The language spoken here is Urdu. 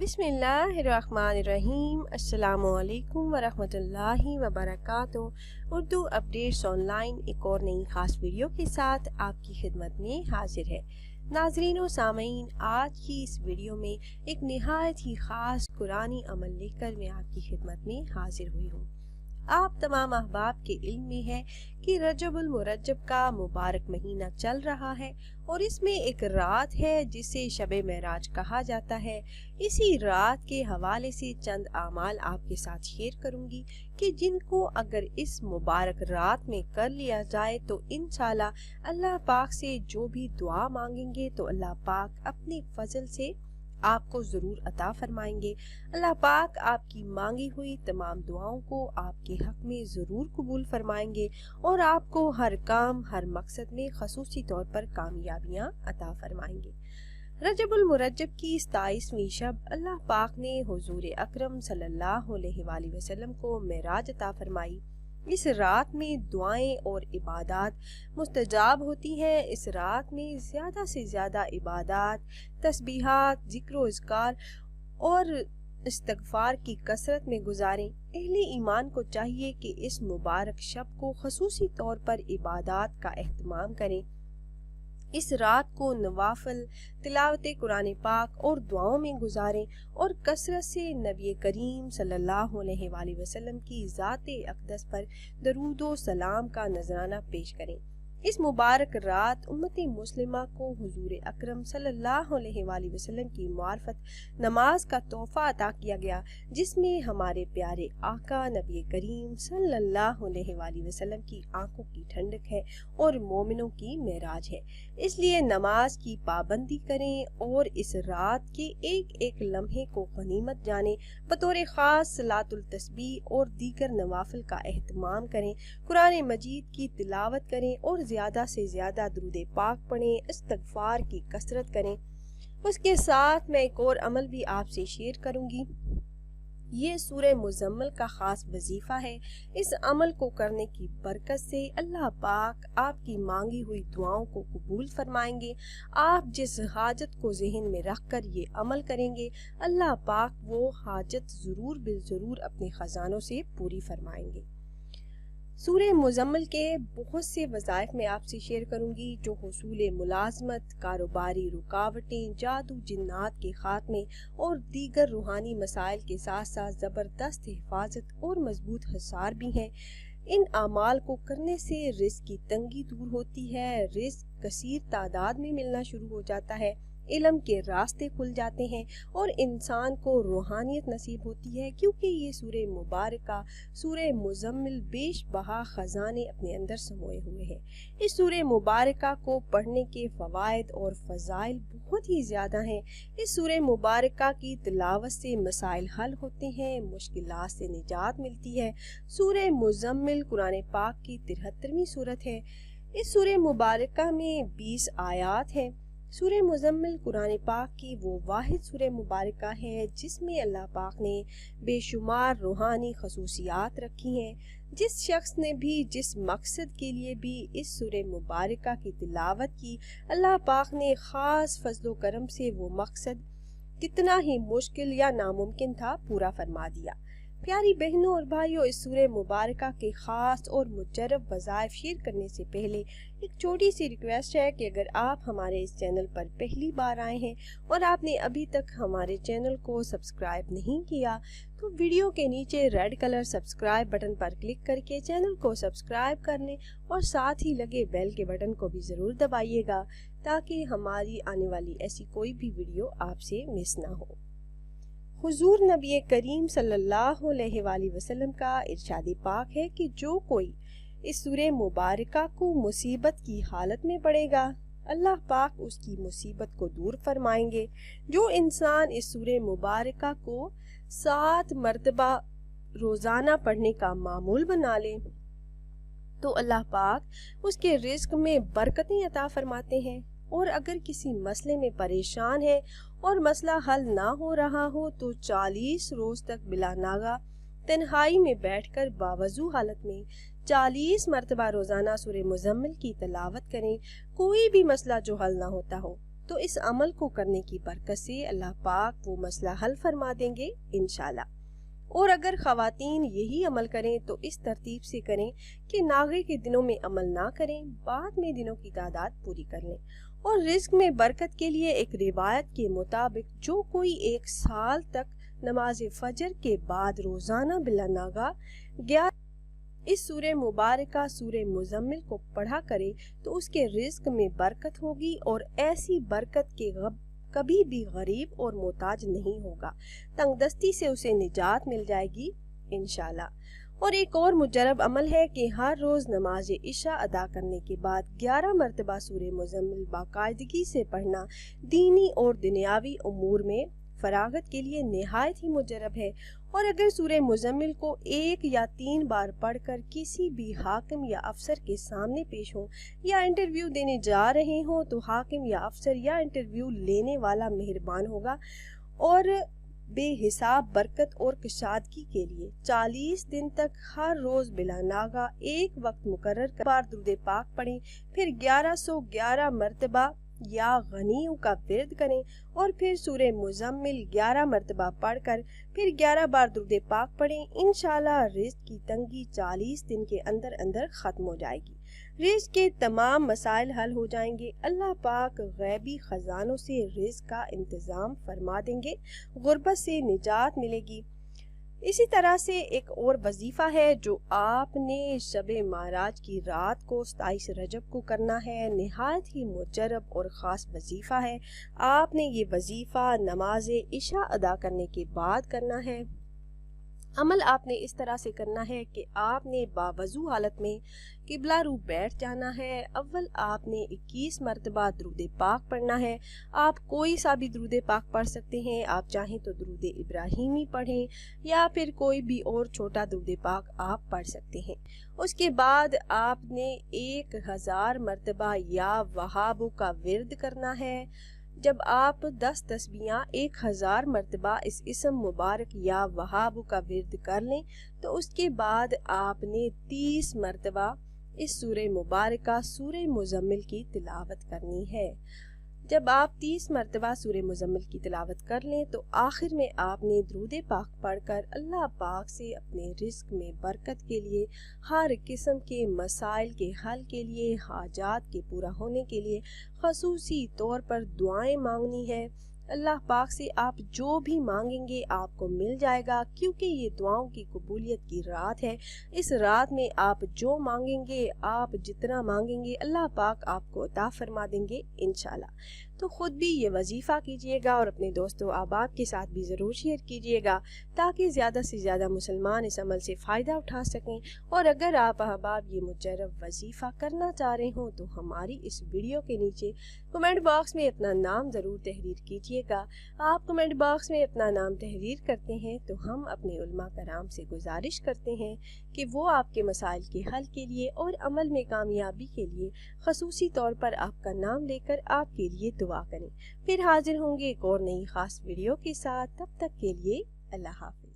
بسم اللہ الرحمن الرحیم۔ السلام علیکم ورحمۃ وبرکاتہ۔ اردو اپڈیٹس آن لائن ایک اور نئی خاص ویڈیو کے ساتھ آپ کی خدمت میں حاضر ہے۔ ناظرین و سامعین، آج کی اس ویڈیو میں ایک نہایت ہی خاص قرآنی عمل لے کر میں آپ کی خدمت میں حاضر ہوئی ہوں۔ آپ تمام احباب کے علم میں ہے کہ رجب المرجب کا مبارک مہینہ چل رہا ہے اور اس میں ایک رات ہے جسے شب معراج کہا جاتا ہے۔ اسی رات کے حوالے سے چند اعمال آپ کے ساتھ شیئر کروں گی کہ جن کو اگر اس مبارک رات میں کر لیا جائے تو انشاءاللہ اللہ پاک سے جو بھی دعا مانگیں گے تو اللہ پاک اپنے فضل سے آپ کو ضرور عطا فرمائیں گے۔ اللہ پاک آپ کی مانگی ہوئی تمام دعاؤں کو آپ کے حق میں ضرور قبول فرمائیں گے اور آپ کو ہر کام ہر مقصد میں خصوصی طور پر کامیابیاں عطا فرمائیں گے۔ رجب المرجب کی 27ویں شب اللہ پاک نے حضور اکرم صلی اللہ علیہ وآلہ وسلم کو معراج عطا فرمائی۔ اس رات میں دعائیں اور عبادات مستجاب ہوتی ہیں۔ اس رات میں زیادہ سے زیادہ عبادات، تسبیحات، ذکر و اذکار اور استغفار کی کثرت میں گزاریں۔ اہل ایمان کو چاہیے کہ اس مبارک شب کو خصوصی طور پر عبادات کا اہتمام کریں۔ اس رات کو نوافل، تلاوت قرآن پاک اور دعاؤں میں گزاریں اور کثرت سے نبی کریم صلی اللہ علیہ وآلہ وسلم کی ذات اقدس پر درود و سلام کا نذرانہ پیش کریں۔ اس مبارک رات امت مسلمہ کو حضور اکرم صلی اللہ علیہ وآلہ وسلم کی معرفت نماز کا تحفہ عطا کیا گیا، جس میں ہمارے پیارے آقا نبی کریم صلی اللہ علیہ وآلہ وسلم کی آنکھوں کی ٹھنڈک ہے اور مومنوں کی معراج ہے۔ اس لیے نماز کی پابندی کریں اور اس رات کے ایک ایک لمحے کو غنیمت جانیں۔ بطور خاص صلاۃ التسبیح اور دیگر نوافل کا اہتمام کریں، قرآن مجید کی تلاوت کریں اور زیادہ سے زیادہ درود پاک پڑھیں، استغفار کی کثرت کریں۔ اس کے ساتھ میں ایک اور عمل بھی آپ سے شیئر کروں گی۔ یہ سورہ مزمل کا خاص وظیفہ ہے۔ اس عمل کو کرنے کی برکت سے اللہ پاک آپ کی مانگی ہوئی دعاؤں کو قبول فرمائیں گے۔ آپ جس حاجت کو ذہن میں رکھ کر یہ عمل کریں گے، اللہ پاک وہ حاجت ضرور بالضرور اپنے خزانوں سے پوری فرمائیں گے۔ سورہ مزمل کے بہت سے وظائف میں آپ سے شیئر کروں گی، جو حصول ملازمت، کاروباری رکاوٹیں، جادو جنات کے خاتمے اور دیگر روحانی مسائل کے ساتھ ساتھ زبردست حفاظت اور مضبوط حصار بھی ہیں۔ ان اعمال کو کرنے سے رزق کی تنگی دور ہوتی ہے، رزق کثیر تعداد میں ملنا شروع ہو جاتا ہے، علم کے راستے کھل جاتے ہیں اور انسان کو روحانیت نصیب ہوتی ہے، کیونکہ یہ سورہ مبارکہ سورہ مزمل بیش بہا خزانے اپنے اندر سموئے ہوئے ہیں۔ اس سورہ مبارکہ کو پڑھنے کے فوائد اور فضائل بہت ہی زیادہ ہیں۔ اس سورہ مبارکہ کی تلاوت سے مسائل حل ہوتے ہیں، مشکلات سے نجات ملتی ہے۔ سورہ مزمل قرآن پاک کی 73ویں سورت ہے۔ اس سورہ مبارکہ میں 20 آیات ہیں۔ سورہ مزمل قرآن پاک کی وہ واحد سورہ مبارکہ ہے جس میں اللہ پاک نے بے شمار روحانی خصوصیات رکھی ہیں۔ جس شخص نے بھی جس مقصد کے لیے بھی اس سورہ مبارکہ کی تلاوت کی، اللہ پاک نے خاص فضل و کرم سے وہ مقصد کتنا ہی مشکل یا ناممکن تھا پورا فرما دیا۔ پیاری بہنوں اور بھائیوں، اس سورہ مبارکہ کے خاص اور مجرب وظائف شیئر کرنے سے پہلے ایک چھوٹی سی ریکویسٹ ہے کہ اگر آپ ہمارے اس چینل پر پہلی بار آئے ہیں اور آپ نے ابھی تک ہمارے چینل کو سبسکرائب نہیں کیا تو ویڈیو کے نیچے ریڈ کلر سبسکرائب بٹن پر کلک کر کے چینل کو سبسکرائب کر لیں اور ساتھ ہی لگے بیل کے بٹن کو بھی ضرور دبائیے گا تاکہ ہماری آنے والی ایسی کوئی بھی ویڈیو آپ سے مس نہ ہو۔ حضور نبی کریم صلی اللہ علیہ وآلہ وسلم کا ارشاد پاک ہے کہ جو کوئی اس سورہ مبارکہ کو مصیبت کی حالت میں پڑھے گا، اللہ پاک اس کی مصیبت کو دور فرمائیں گے۔ جو انسان اس سورہ مبارکہ کو 7 مرتبہ روزانہ پڑھنے کا معمول بنا لے تو اللہ پاک اس کے رزق میں برکتیں عطا فرماتے ہیں، اور اگر کسی مسئلے میں پریشان ہے اور مسئلہ حل نہ ہو رہا ہو تو 40 روز تک بلا ناغہ تنہائی میں بیٹھ کر باوضو حالت میں 40 مرتبہ روزانہ سورہ مزمل کی تلاوت کریں۔ کوئی بھی مسئلہ جو حل نہ ہوتا ہو تو اس عمل کو کرنے کی برکت سے اللہ پاک وہ مسئلہ حل فرما دیں گے انشاءاللہ۔ اور اگر خواتین یہی عمل کریں تو اس ترتیب سے کریں کہ ناغے کے دنوں میں عمل نہ کریں، بعد میں دنوں کی تعداد پوری کر لیں۔ اور رزق میں برکت کے لیے ایک روایت کے مطابق جو کوئی 1 سال تک نماز فجر کے بعد روزانہ بلا ناغہ 11 اس سورہ مبارکہ سورہ مزمل کو پڑھا کرے تو اس کے رزق میں برکت ہوگی، اور ایسی برکت کے کبھی بھی غریب اور محتاج نہیں ہوگا، تنگ دستی سے اسے نجات مل جائے گی انشاءاللہ۔ اور ایک اور مجرب عمل ہے کہ ہر روز نماز عشاء ادا کرنے کے بعد 11 مرتبہ سورہ مزمل باقاعدگی سے پڑھنا دینی اور دنیاوی امور میں فراغت کے لیے نہایت ہی مجرب ہے۔ اور اگر سورہ مزمل کو 1 یا 3 بار پڑھ کر کسی بھی حاکم یا افسر کے سامنے پیش ہوں یا انٹرویو دینے جا رہے ہوں تو حاکم یا افسر یا انٹرویو لینے والا مہربان ہوگا اور بے حساب برکت اور کشادگی کے لیے 40 دن تک ہر روز بلا ناغہ ایک وقت مقرر بار درود پاک پڑھیں، پھر 1111 مرتبہ یا غنیوں کا ورد کریں، اور پھر سورہ مزمل 11 مرتبہ پڑھ کر پھر 11 بار درود پاک پڑھیں۔ انشاءاللہ رزق کی تنگی 40 دن کے اندر اندر ختم ہو جائے گی، رزق کے تمام مسائل حل ہو جائیں گے، اللہ پاک غیبی خزانوں سے رزق کا انتظام فرما دیں گے، غربت سے نجات ملے گی۔ اسی طرح سے ایک اور وظیفہ ہے جو آپ نے شب معراج کی رات کو 27 رجب کو کرنا ہے، نہایت ہی مجرب اور خاص وظیفہ ہے۔ آپ نے یہ وظیفہ نماز عشاء ادا کرنے کے بعد کرنا ہے۔ عمل آپ نے اس طرح سے کرنا ہے کہ آپ نے باوضو حالت میں قبلہ رو بیٹھ جانا ہے۔ اول آپ نے 21 مرتبہ درود پاک پڑھنا ہے۔ آپ کوئی سا بھی درود پاک پڑھ سکتے ہیں، آپ چاہیں تو درود ابراہیمی پڑھیں یا پھر کوئی بھی اور چھوٹا درود پاک آپ پڑھ سکتے ہیں۔ اس کے بعد آپ نے 1000 مرتبہ یا وہابو کا ورد کرنا ہے۔ جب آپ 10 تسبیحاں 1000 مرتبہ اس اسم مبارک یا وہاب کا ورد کر لیں تو اس کے بعد آپ نے 30 مرتبہ اس سورہ مبارکہ سورہ مزمل کی تلاوت کرنی ہے۔ جب آپ 30 مرتبہ سورہ مزمل کی تلاوت کر لیں تو آخر میں آپ نے درود پاک پڑھ کر اللہ پاک سے اپنے رزق میں برکت کے لیے، ہر قسم کے مسائل کے حل کے لیے، حاجات کے پورا ہونے کے لیے خصوصی طور پر دعائیں مانگنی ہے۔ اللہ پاک سے آپ جو بھی مانگیں گے آپ کو مل جائے گا، کیونکہ یہ دعاؤں کی قبولیت کی رات ہے۔ اس رات میں آپ جو مانگیں گے، آپ جتنا مانگیں گے، اللہ پاک آپ کو عطا فرما دیں گے انشاءاللہ۔ تو خود بھی یہ وظیفہ کیجئے گا اور اپنے دوستوں احباب کے ساتھ بھی ضرور شیئر کیجئے گا تاکہ زیادہ سے زیادہ مسلمان اس عمل سے فائدہ اٹھا سکیں۔ اور اگر آپ احباب یہ مجرب وظیفہ کرنا چاہ رہے ہوں تو ہماری اس ویڈیو کے نیچے کمنٹ باکس میں اپنا نام ضرور تحریر کیجئے گا۔ آپ کمنٹ باکس میں اپنا نام تحریر کرتے ہیں تو ہم اپنے علماء کرام سے گزارش کرتے ہیں کہ وہ آپ کے مسائل کے حل کے لیے اور عمل میں کامیابی کے لیے خصوصی طور پر آپ کا نام لے کر آپ کے لیے دعا کریں۔ پھر حاضر ہوں گے ایک اور نئی خاص ویڈیو کے ساتھ، تب تک کے لیے اللہ حافظ۔